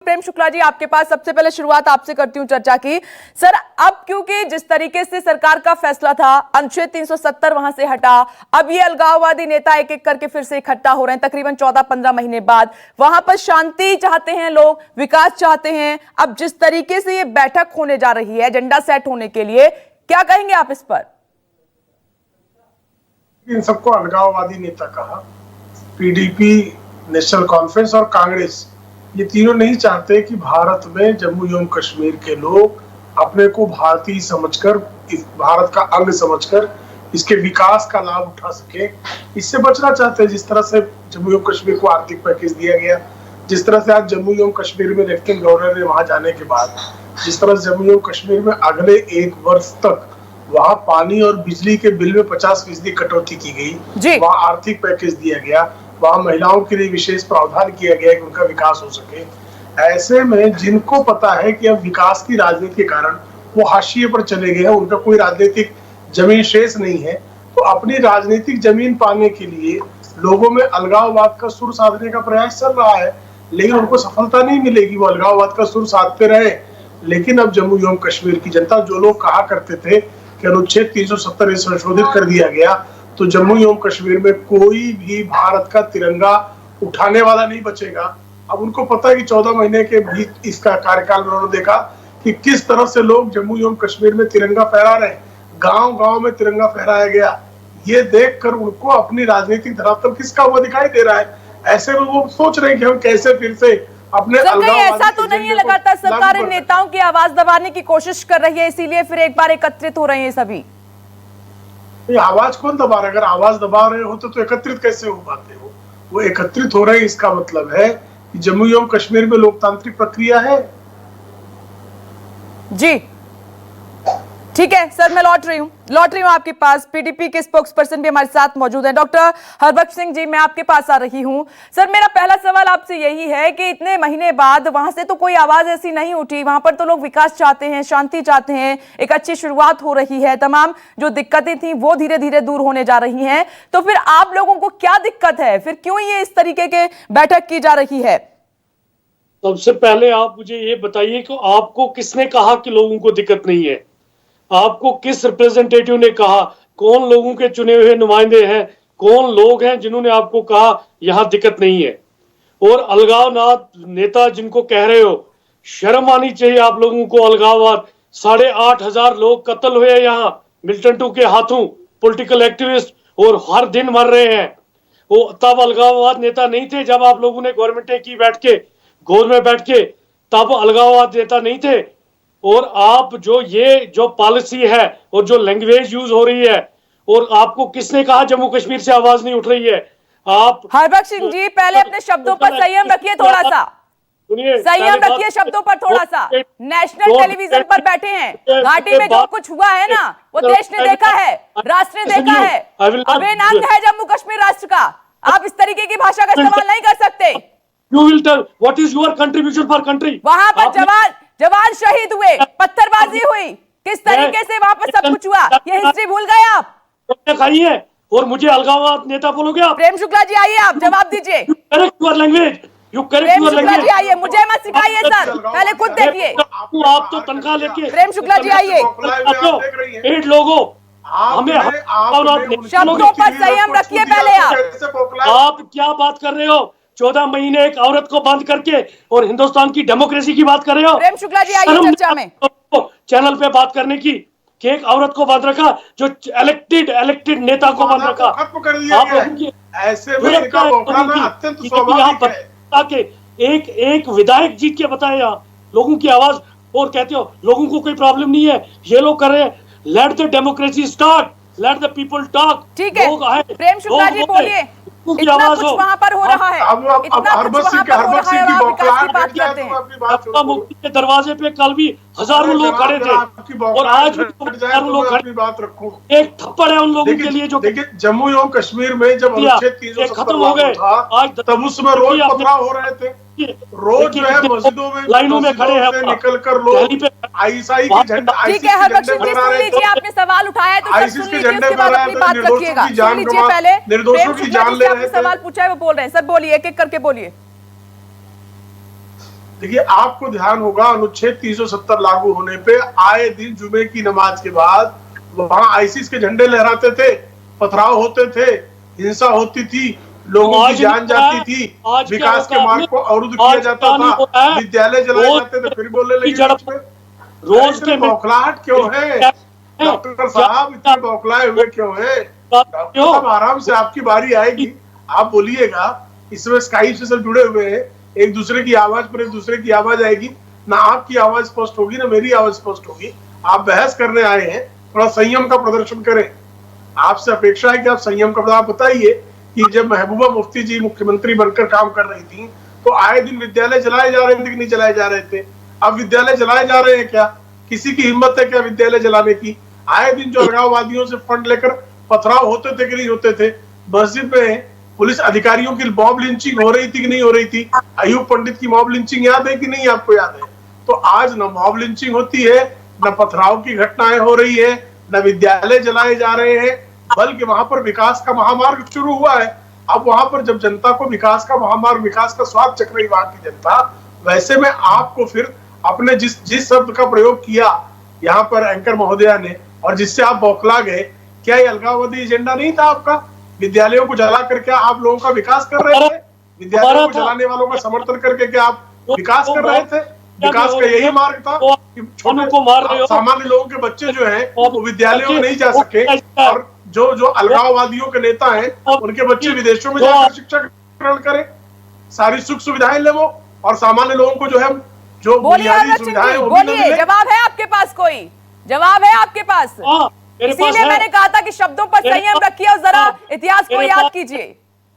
प्रेम शुक्ला जी, आपके पास सबसे पहले शुरुआत आपसे करती हूं चर्चा की। सर, अब क्योंकि जिस तरीके से सरकार का फैसला था, अनुच्छेद 370 वहां से हटा, अब ये अलगाववादी नेता एक एक करके फिर से इकट्ठा हो रहे हैं तकरीबन 14-15 महीने बाद। वहां पर शांति चाहते हैं लोग, विकास चाहते हैं। अब जिस तरीके से ये बैठक होने जा रही है एजेंडा सेट होने के लिए, क्या कहेंगे आप इस पर? इन सबको अलगाववादी नेता कहा। पीडीपी, नेशनल कॉन्फ्रेंस और कांग्रेस, ये तीनों नहीं चाहते कि भारत में जम्मू एवं कश्मीर के लोग अपने को भारतीय समझकर, भारत का अंग समझकर इसके विकास का लाभ उठा सके। इससे बचना चाहते हैं। जिस तरह से जम्मू एवं कश्मीर को आर्थिक पैकेज दिया गया, जिस तरह से आज जम्मू एवं कश्मीर में लेफ्टिनेंट गवर्नर ने वहां जाने के बाद, जिस तरह से जम्मू एवं कश्मीर में अगले 1 वर्ष तक वहां पानी और बिजली के बिल में 50% कटौती की गई, वहां आर्थिक पैकेज दिया गया, वहां महिलाओं के लिए विशेष प्रावधान किया गया कि उनका विकास हो सके। ऐसे में जिनको पता है कि अब विकास की राजनीति के कारण वो हाशिए पर चले गए हैं, उनका कोई राजनीतिक जमीन शेष नहीं है, तो अपनी राजनीतिक जमीन पाने के लिए लोगों में अलगाववाद का सुर साधने का प्रयास चल रहा है, लेकिन उनको सफलता नहीं मिलेगी। वो अलगाववाद का सुर साधते रहे, लेकिन अब जम्मू एवं कश्मीर की जनता, जो लोग कहा करते थे कि अनुच्छेद 370 संशोधित कर दिया गया तो जम्मू एवं कश्मीर में कोई भी भारत का तिरंगा उठाने वाला नहीं बचेगा, अब उनको पता है कि 14 महीने के बीच इसका कार्यकाल में उन्होंने देखा कि किस तरह से लोग जम्मू एवं कश्मीर में तिरंगा फहरा रहे, गांव-गांव में तिरंगा फहराया गया। ये देखकर उनको अपनी राजनीतिक धरातल किसका हुआ दिखाई दे रहा है। ऐसे में वो सोच रहे हैं कि हम कैसे फिर से अपने ऐसा तो नहीं है लगातार सरकार इन नेताओं की आवाज दबाने की कोशिश कर रही है, इसीलिए फिर एक बार एकत्रित हो रहे हैं सभी? आवाज कौन दबा रहा है? अगर आवाज दबा रहे होते तो एकत्रित कैसे हो पाते हो? वो एकत्रित हो रहे हैं, इसका मतलब है कि जम्मू एवं कश्मीर में लोकतांत्रिक प्रक्रिया है। जी ठीक है सर, मैं लौट रही हूं आपके पास। पीडीपी के स्पोक्स पर्सन भी हमारे साथ मौजूद हैं, डॉक्टर हरबख्श सिंह जी, मैं आपके पास आ रही हूं। सर, मेरा पहला सवाल आपसे यही है कि इतने महीने बाद वहां से तो कोई आवाज ऐसी नहीं उठी, वहां पर तो लोग विकास चाहते हैं, शांति चाहते हैं, एक अच्छी शुरुआत हो रही है, तमाम जो दिक्कतें थी वो धीरे धीरे दूर होने जा रही हैं, तो फिर आप लोगों को क्या दिक्कत है? फिर क्यों ये इस तरीके के बैठक की जा रही है? सबसे पहले आप मुझे ये बताइए कि आपको किसने कहा कि लोगों को दिक्कत नहीं है? आपको किस रिप्रेजेंटेटिव ने कहा? कौन लोगों के चुने हुए नुमाइंदे हैं? कौन लोग हैं जिन्होंने आपको कहा यहां दिक्कत नहीं है? और अलगावनाथ नेता जिनको कह रहे हो, शर्म आनी चाहिए आप लोगों को। अलगाववाद, 8,500 लोग कत्ल हुए यहाँ मिलिटेंटों के हाथों, पॉलिटिकल एक्टिविस्ट, और हर दिन मर रहे हैं। वो तब अलगाववाद नेता नहीं थे जब आप लोगों ने गवर्नमेंट की बैठ के, गोद में बैठ के, तब अलगाववाद नेता नहीं थे। और आप जो पॉलिसी है और जो लैंग्वेज यूज हो रही है, और आपको किसने कहा जम्मू कश्मीर से आवाज नहीं उठ रही है? आप हरबख्श सिंह जी, पहले अपने शब्दों पर संयम रखिए, थोड़ा सा संयम रखिए शब्दों पर थोड़ा सा। नेशनल टेलीविजन पर बैठे हैं, घाटी में जो कुछ हुआ है ना वो देश ने देखा है, राष्ट्र ने देखा है, अभिन्न अंग है जम्मू कश्मीर राष्ट्र का। आप इस तरीके की भाषा का इस्तेमाल नहीं कर सकते। You will tell what is your contribution for country? वहां पर जवान शहीद हुए, पत्थरबाजी हुई, किस तरीके से वहां पर सब कुछ हुआ, ये हिस्ट्री भूल गए आप? खाई है और मुझे अलगाववाद नेता बोलोगे आप? प्रेम शुक्ला जी आइए, आप जवाब दीजिए। Correct your language, you correct Prem your Shukla language. जी आइए, मुझे मत सिखाइए सर, पहले खुद देखिए। आप तो तनख्वाह लेके, प्रेम शुक्ला जी आइए। 8 लोगों हमें शब्दों पर संयम रखिए पहले आप क्या बात कर रहे हो? 14 महीने एक औरत को बंद करके और हिंदुस्तान की डेमोक्रेसी की बात कर रहे हो? प्रेम शुक्ला जी आइए चर्चा में। चैनल पे बात करने की कि एक औरत को बंद रखा, जो इलेक्टेड नेता को बंद रखा। खत्म कर दिया गया है। ऐसे में इनका बौखलाना अत्यंत स्वाभाविक है। एक विधायक जीत के बताए यहाँ लोगों की आवाज, और कहते हो लोगों को कोई प्रॉब्लम नहीं है, ये लोग कर रहे हैं। Let the democracy start, let the people talk. ठीक है, प्रेम शुक्ला जी बोलिए, इतना कुछ वहां पर हो रहा है, इतना कुछ वहां पर हो रहा है और आप विकास की बात करते हैं। मुक्ति के दरवाजे पे कल भी हजारों लोग खड़े थे और आज भी हजारों लोग खड़े। बात रखूं, एक थप्पड़ है उन लोगों के लिए जो देखिए जम्मू एवं कश्मीर में जब अनुच्छेद 370 खत्म हो गए, आज तब उसमें रोज पथराव हो रहे थे, रोज जो है मस्जिदों में लाइनों में खड़े हैं, निकल कर लोग आईएसआई के झंडे, ठीक है हरबख्श जी सुन लीजिए, आपने सवाल उठाया है तो आईसीस के झंडे बाद अपनी बात रखिएगा। सुन लीजिए, पहले निर्दोषों की जान ले रहे थे। सवाल पूछा है वो बोल रहे हैं, सर बोलिए, एक एक करके बोलिए। देखिए, आपको ध्यान होगा अनुच्छेद 370 लागू होने पे आए दिन जुमे की नमाज के बाद वहां आईसिस के झंडे लहराते थे, पथराव होते थे, हिंसा होती थी, लोगों की जान जाती थी, विकास के मार्ग को अवरुद्ध किया जाता था, विद्यालय जलाए जाते थे। फिर बोलने लगे बीच में, रोज के बौखलाहट क्यों है डॉक्टर साहब, इतने बौखलाए हुए क्यों है डॉक्टर साहब? आराम से आपकी बारी आएगी, आप बोलिएगा। इसमें स्काइप से सब जुड़े हुए हैं, एक दूसरे की आवाज पर एक दूसरे की आवाज आएगी, ना आपकी आवाज स्पष्ट होगी ना मेरी आवाज स्पष्ट होगी। आप बहस करने आए हैं, थोड़ा संयम का प्रदर्शन करें। आपसे अपेक्षा है कि आप संयम का, आप बताइए कि जब महबूबा मुफ्ती जी मुख्यमंत्री बनकर काम कर रही थी तो आए दिन विद्यालय जलाए जा रहे थे कि नहीं जलाए जा रहे थे? अब विद्यालय जलाए जा रहे हैं क्या? किसी की हिम्मत है क्या विद्यालय जलाने की? आए दिन जो अलगाववादियों से फंड लेकर पथराव होते थे कि नहीं होते थे? मस्जिद में पुलिस अधिकारियों की मॉब लिंचिंग हो रही थी कि नहीं हो रही थी? अयूब पंडित की मॉब लिंचिंग याद है कि नहीं? आपको याद है? तो आज न मॉब लिंचिंग होती है, न पथराव की घटनाएं हो रही है, न विद्यालय जलाए जा रहे हैं, बल्कि वहां पर विकास का महामार्ग शुरू हुआ है। अब वहां पर जब जनता को विकास का महामार्ग, विकास का स्वाद चख रही वहां की जनता, वैसे में आपको फिर अपने जिस शब्द का प्रयोग किया यहाँ पर एंकर महोदया ने और जिससे आप बौखला गए, क्या ये अलगाववादी एजेंडा नहीं था आपका? विद्यालयों को जला कर क्या आप लोगों का विकास कर रहे थे? विद्यालयों को जलाने वालों का समर्थन करके क्या आप विकास कर रहे थे? विकास का यही मार्ग था कि छोटे सामान्य लोगों के बच्चे जो हैं वो विद्यालयों में नहीं जा सके, और जो अलगाववादियों के नेता हैं उनके बच्चे विदेशों में जाकर शिक्षा ग्रहण करें, सारी सुख सुविधाएं ले वो, और सामान्य लोगों को जो है जो बुनियादी सुविधाएं वो भी बोलिए, जवाब है आपके पास? कोई जवाब है आपके पास? इसीलिए मैंने कहा था कि शब्दों पर संयम रखिए और जरा इतिहास को याद कीजिए।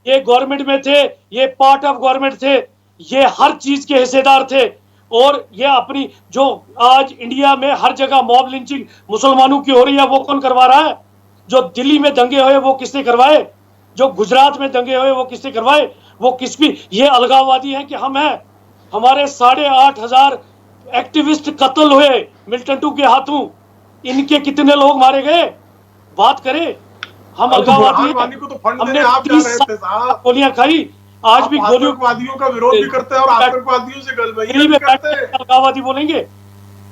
ये गवर्नमेंट में थे, ये पार्ट ऑफ गवर्नमेंट थे, ये हर चीज के हिस्सेदार थे, और ये अपनी जो आज इंडिया में हर जगह मॉब लिंचिंग मुसलमानों की हो रही है वो कौन करवा रहा है? जो दिल्ली में दंगे हुए वो किसने करवाए? जो गुजरात में दंगे हुए वो किसने करवाए? वो किस भी ये अलगाववादी है कि हम हैं? हमारे 8,500 एक्टिविस्ट कत्ल हुए मिल्टन टू के हाथों, इनके कितने लोग मारे गए? बात करें। हम अलगाववादी को तो फंड देने आप जा रहे थे साहब, गोलियां खाई, आज भी आतंकवादियों का विरोध भी करते हैं और आतंकवादियों से गलबैयां भी करते हैं। अलगाववादी बोलेंगे,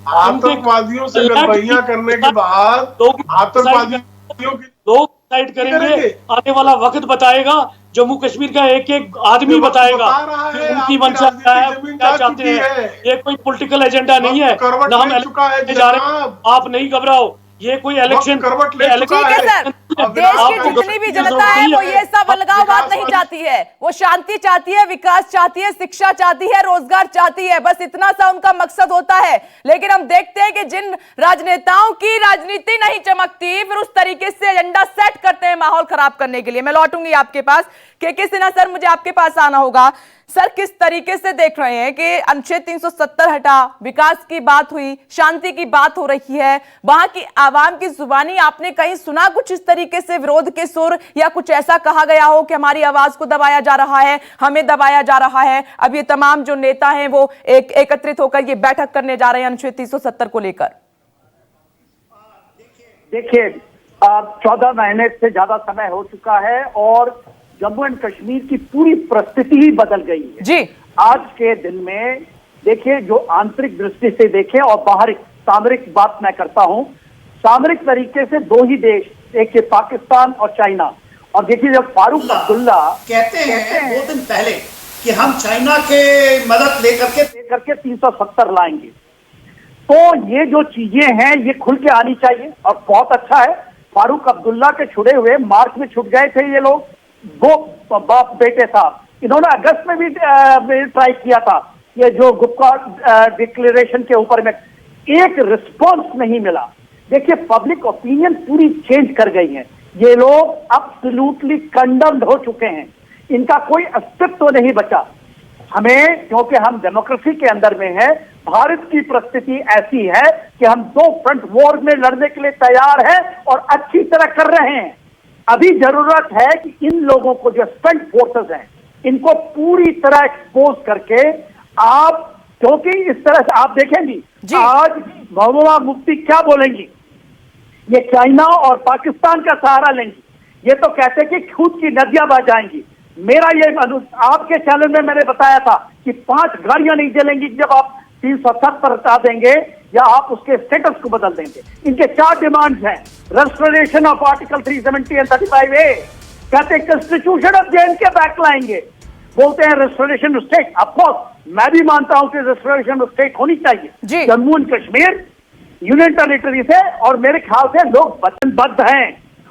आतंकवादियों से गलबैयां करने के बाद आतंकवादियों की लोग साइड करेंगे। आने वाला वक्त बताएगा, जम्मू कश्मीर का एक एक आदमी बताएगा कि उनकी मंशा क्या है, क्या चाहते हैं। ये कोई पॉलिटिकल एजेंडा नहीं है, ना हम इलेक्शन जा रहे हैं। आप नहीं घबराओ, ये कोई इलेक्शन ठीक है सर, देश की जितनी भी जनता है वो ये सब अलगाववाद नहीं चाहती है, वो शांति चाहती है, विकास चाहती है, शिक्षा चाहती है, रोजगार चाहती है, बस इतना सा उनका मकसद होता है। लेकिन हम देखते हैं कि जिन राजनेताओं की राजनीति नहीं चमकती, फिर उस तरीके से एजेंडा सेट करते हैं माहौल खराब करने के लिए। मैं लौटूंगी आपके पास, के सिन्हा सर, मुझे आपके पास आना होगा। सर, किस तरीके से देख रहे हैं कि अनुच्छेद 370 हटा, विकास की बात हुई, शांति की बात हो रही है, वहां की आवाम की जुबानी आपने कहीं सुना कुछ इस तरीके से विरोध के सुर, या कुछ ऐसा कहा गया हो कि हमारी आवाज को दबाया जा रहा है, हमें दबाया जा रहा है? अब ये तमाम जो नेता हैं वो एकत्रित होकर ये बैठक करने जा रहे हैं अनुच्छेद 370 को लेकर। देखिए, 14 महीने से ज्यादा समय हो चुका है और जम्मू एंड कश्मीर की पूरी परिस्थिति ही बदल गई है जी। आज के दिन में देखिए, जो आंतरिक दृष्टि से देखें और बाहर सामरिक बात मैं करता हूं, सामरिक तरीके से दो ही देश, एक है पाकिस्तान और चाइना। और देखिए, जब फारूक अब्दुल्ला कहते हैं 2 दिन पहले कि हम चाइना के मदद लेकर के 370 लाएंगे, तो ये जो चीजें हैं ये खुल के आनी चाहिए। और बहुत अच्छा है, फारूक अब्दुल्ला के छुड़े हुए मार्च में छुट गए थे ये लोग, 2 बाप बेटे था। इन्होंने अगस्त में भी ट्राई किया था, ये जो गुप्ता डिक्लेरेशन के ऊपर में एक रिस्पॉन्स नहीं मिला। देखिए, पब्लिक ओपिनियन पूरी चेंज कर गई है, ये लोग एब्सोल्युटली कंडम्ड हो चुके हैं, इनका कोई अस्तित्व नहीं बचा। हमें, क्योंकि हम डेमोक्रेसी के अंदर में है, भारत की परिस्थिति ऐसी है कि हम 2 फ्रंट वॉर में लड़ने के लिए तैयार हैं और अच्छी तरह कर रहे हैं। अभी जरूरत है कि इन लोगों को, जो स्टंट फोर्सेस हैं, इनको पूरी तरह एक्सपोज करके आप, क्योंकि इस तरह से आप देखेंगी आज महबूबा मुफ्ती क्या बोलेंगी, ये चाइना और पाकिस्तान का सहारा लेंगी। ये तो कहते कि खुद की नदियां बह जाएंगी, मेरा ये आपके चैनल में मैंने बताया था कि 5 गाड़ियां नहीं जलेंगी जब आप 370 हटा देंगे या आप उसके स्टेटस को बदल देंगे। इनके 4 डिमांड्स हैं। Restoration of article 370 and 35A, कहते हैं कंस्टिट्यूशन ऑफ J&K बैक लाएंगे, बोलते हैं रेस्टोरेशन ऑफ स्टेट। ऑफकोर्स मैं भी मानता हूं कि रेस्टोरेशन ऑफ स्टेट होनी चाहिए Jammu and Kashmir union territory से, और मेरे ख्याल से लोग वचनबद्ध हैं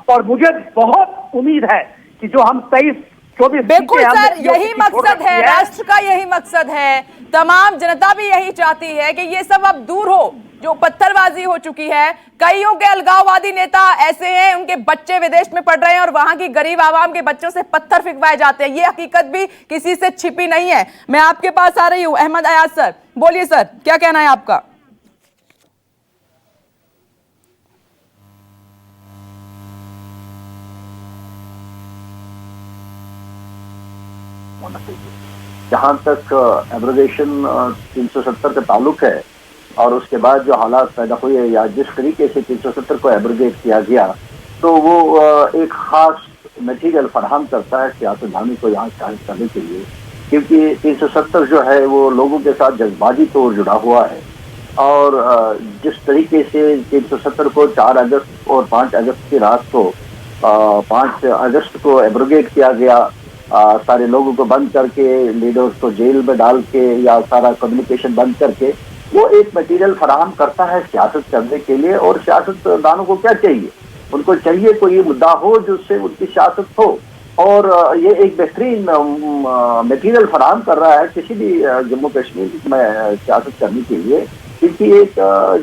और मुझे बहुत उम्मीद है कि जो हम 23-24 बिल्कुल सर, यही मकसद है, राष्ट्र का यही मकसद है, तमाम जनता भी यही चाहती है कि ये सब अब दूर हो, जो पत्थरबाजी हो चुकी है। कईयों के अलगाववादी नेता ऐसे हैं, उनके बच्चे विदेश में पढ़ रहे हैं और वहां की गरीब आवाम के बच्चों से पत्थर फिकवाए जाते हैं। ये हकीकत भी किसी से छिपी नहीं है। मैं आपके पास आ रही हूं, अहमद अयाज सर, बोलिए सर, क्या कहना है आपका? जहां तक एब्रोगेशन 370 का ताल्लुक है और उसके बाद जो हालात पैदा हुए या जिस तरीके से 370 को एब्रोगेट किया गया, तो वो एक खास मटीरियल फराहम करता है सियासतदानी को यहाँ शामिल करने के लिए, क्योंकि 370 जो है वो लोगों के साथ जज्बाती तौर जुड़ा हुआ है। और जिस तरीके से 370 को 4 अगस्त और 5 अगस्त की रात को 5 अगस्त को एब्रोगेट किया गया, सारे लोगों को बंद करके, लीडर्स को जेल में डाल के या सारा कम्युनिकेशन बंद करके, वो एक मटेरियल फराहम करता है सियासत करने के लिए। और सियासतदानों को क्या चाहिए? उनको चाहिए कोई मुद्दा हो जिससे उनकी सियासत हो, और ये एक बेहतरीन मटेरियल फराहम कर रहा है किसी भी जम्मू कश्मीर में सियासत करने के लिए, क्योंकि एक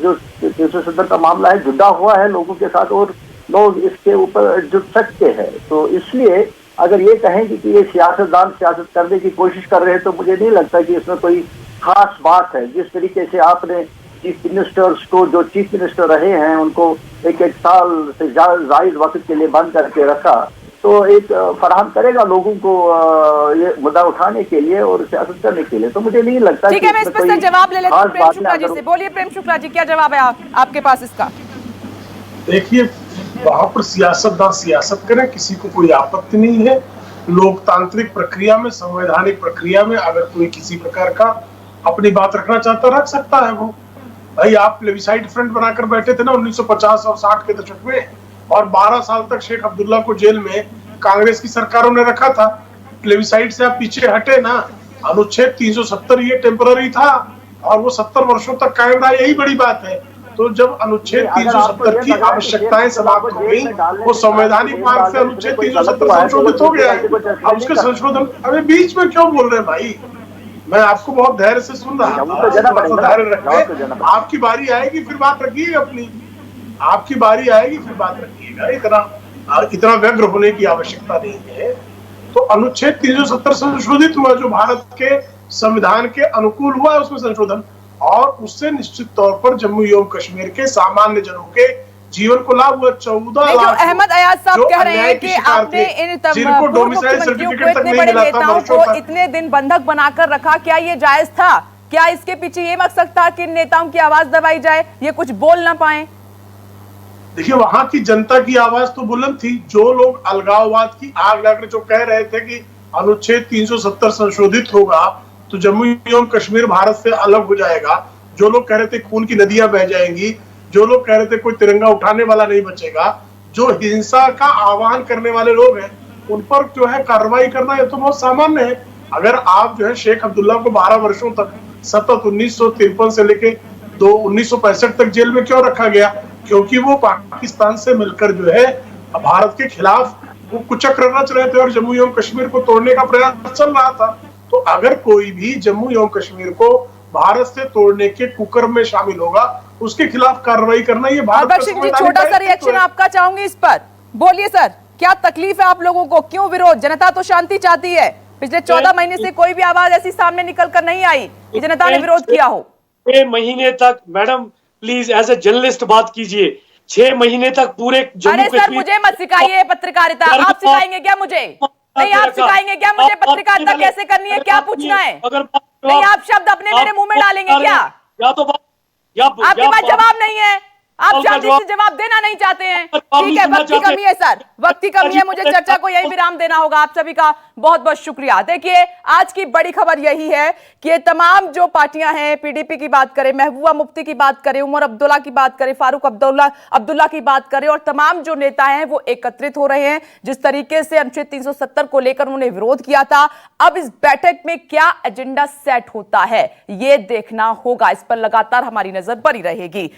जो 370 का मामला है जुड़ा हुआ है लोगों के साथ और लोग इसके ऊपर जुड़ सकते हैं। तो इसलिए अगर ये कहेंगे कि ये सियासतदान सियासत करने की कोशिश कर रहे हैं, तो मुझे नहीं लगता कि इसमें कोई खास बात है। जिस तरीके से आपने चीफ मिनिस्टर्स को, जो चीफ मिनिस्टर रहे हैं, उनको एक साल से जायद वक्त के लिए बंद करके रखा, तो एक फराहम करेगा लोगों को ये मुद्दा उठाने के लिए और सियासत करने के लिए। तो मुझे नहीं लगता। ठीक है, मैं इस पर सर जवाब ले लेती हूं प्रेम शुक्ला जी से। बोलिए प्रेम शुक्ला जी, क्या जवाब है आपके पास इसका? देखिए, वहां पर सियासतदान सियासत करें, किसी को कोई आपत्ति नहीं है। लोकतांत्रिक प्रक्रिया में, संवैधानिक प्रक्रिया में अगर कोई किसी प्रकार का अपनी बात रखना चाहता रख सकता है। वो भाई, आप प्लेबिसाइड फ्रंट बनाकर बैठे थे ना 1950 और 60 के दशक में, और 12 साल तक शेख अब्दुल्ला को जेल में कांग्रेस की सरकारों ने रखा था। प्लेबिसाइड से आप पीछे हटे ना। अनुच्छेद 370 ये टेम्पररी था और वो 70 वर्षों तक कायम रहा, यही बड़ी बात है। तो जब अनुच्छेद 370 की आवश्यकताएं समाप्त हो गई, वो संवैधानिक मार्ग से अनुच्छेद 370 संशोधित हो गया है। अब उसके संशोधन, अभी बीच में क्यों बोल रहे हैं भाई? मैं आपको बहुत धैर्य से सुन रहा हूँ, धैर्य रखिए, आपकी बारी आएगी फिर बात रखिएगा अपनी, आपकी बारी आएगी फिर बात रखिएगा। इतना व्यग्र होने की आवश्यकता नहीं है। तो अनुच्छेद 370 संशोधित हुआ, जो भारत के संविधान के अनुकूल हुआ है उसमें संशोधन, और उससे निश्चित तौर पर जम्मू एवं कश्मीर के सामान्य जनों के जीवन को लाभ हुआ। 14 लाख अहमद अयाज साहब कह रहे हैं कि आपने इन पूर्व मुख्यमंत्रियों को, इतने बड़े नेताओं को इतने दिन बंधक बनाकर रखा, क्या ये जायज था? क्या इसके पीछे ये मकसद था कि नेताओं की आवाज दबाई जाए, ये कुछ बोल ना पाए? देखिए, वहां की जनता की आवाज तो बुलंद थी। जो लोग अलगाववाद की आग लगाकर जो कह रहे थे कि अनुच्छेद 370 संशोधित होगा तो जम्मू एवं कश्मीर भारत से अलग हो जाएगा, जो लोग कह रहे थे खून की नदियां बह जाएंगी, जो लोग कह रहे थे कोई तिरंगा उठाने वाला नहीं बचेगा, जो हिंसा का आह्वान करने वाले लोग हैं, उन पर जो है कार्रवाई करना ये तो बहुत सामान्य है। अगर आप जो है शेख अब्दुल्ला को 12 वर्षों तक सतत 1953 से लेके 1965 तक जेल में क्यों रखा गया? क्योंकि वो पाकिस्तान से मिलकर जो है भारत के खिलाफ वो कुचक्र रच रहे थे और जम्मू एवं कश्मीर को तोड़ने का प्रयास चल रहा था। तो अगर कोई भी जम्मू एवं कश्मीर को भारत से तोड़ने के कुकर्म में शामिल होगा, उसके खिलाफ कार्रवाई करना ये भारत का जी, छोटा सा रिएक्शन आपका चाहूंगी इस पर। बोलिए सर, क्या तकलीफ है आप लोगों को? क्यों विरोध? जनता तो शांति चाहती है। पिछले 14 महीने से कोई भी आवाज ऐसी सामने निकल कर नहीं आई कि जनता ने विरोध किया हो। 6 महीने तक, madam please as a journalist बात कीजिए। 6 महीने तक पूरे जम्मू कश्मीर। अरे सर, मुझे मत सिखाइए पत्रकारिता। आप सिखाएंगे क्या मुझे? नहीं, आप सिखाएंगे क्या मुझे पत्रकारिता कैसे करनी है, क्या पूछना है? नहीं, आप शब्द अपने मेरे मुंह में डालेंगे क्या? या तो आपके पास जवाब नहीं है? आप सवाल का शांति से जवाब देना नहीं चाहते हैं। जवाब ठीक है, सुनना वक्त की चाहते कमी है सर, वक्त की कमी है, मुझे चर्चा को यही विराम देना होगा। आप सभी का बहुत बहुत शुक्रिया। देखिए, आज की बड़ी खबर यही है कि ये तमाम जो पार्टियां हैं, पीडीपी की बात करें, महबूबा मुफ्ती की बात करें, उमर अब्दुल्ला की बात करें, फारूक अब्दुल्ला की बात करें, और तमाम जो नेता हैं वो एकत्रित हो रहे हैं। जिस तरीके से अनुच्छेद 370 को लेकर उन्होंने विरोध किया था, अब इस बैठक में क्या एजेंडा सेट होता है ये देखना होगा। इस पर लगातार हमारी नजर बनी रहेगी।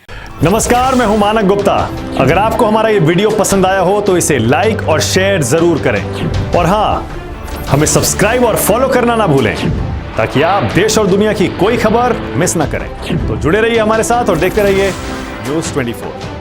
नमस्कार, मैं हूं मानक गुप्ता। अगर आपको हमारा ये वीडियो पसंद आया हो तो इसे लाइक और शेयर जरूर करें, और हां, हमें सब्सक्राइब और फॉलो करना ना भूलें ताकि आप देश और दुनिया की कोई खबर मिस ना करें। तो जुड़े रहिए हमारे साथ और देखते रहिए News 24।